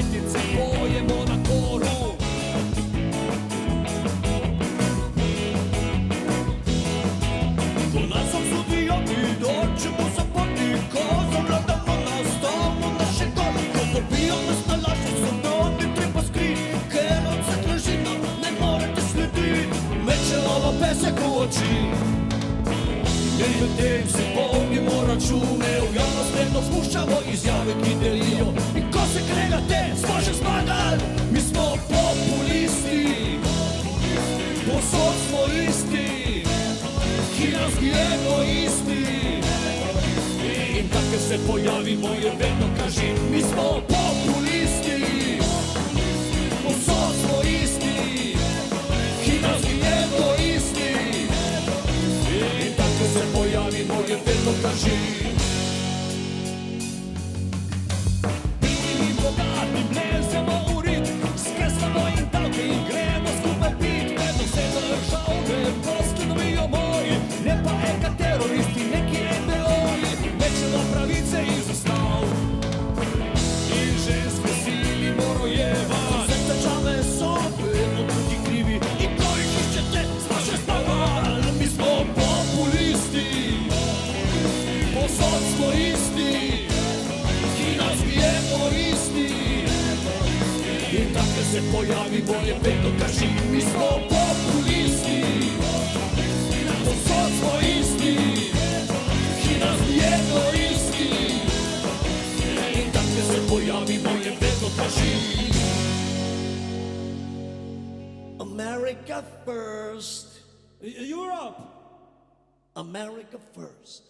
letnice pojemo na koru. Do nas obsudijo i doćemo za potiko, zavladamo nastavimo naše gole. Ko dobijo nas na laži, samo ne treba skrit, ker od se tražina ne morete sledit. Meče lava pesek u oči, ne medtem se polnimo račune, v javnost vedno spuščamo izjave, ki delijo. In ko se kregate, smo že zmagali, mi smo populisti, posod smo isti, kinarski egoisti. In tako se pojavimo, je vedno kažim, mi smo populisti, posod smo isti, kinarski egoisti. In tako se pojavimo, je vedno kažim. Bili bogati, blezemo v rit, skresamo in davke in gremo skupaj pit. Vedno se države, posli dobijo moji, ne pa eka teroristi, neki NDO-ji. Mečemo pravice iz osnov in ženske silimo rojevat. Vse težave so vedno drugi krivi in ko jih iščete, smo še zmagali. Mi smo populisti, posod smo isti, kinarski egoisti. In tako se pojavimo, je vedno kažim, mi smo populisti, posod smo isti, kinarski egoisti. In tako se pojavimo, je vedno kažim. America first. Europe! America first.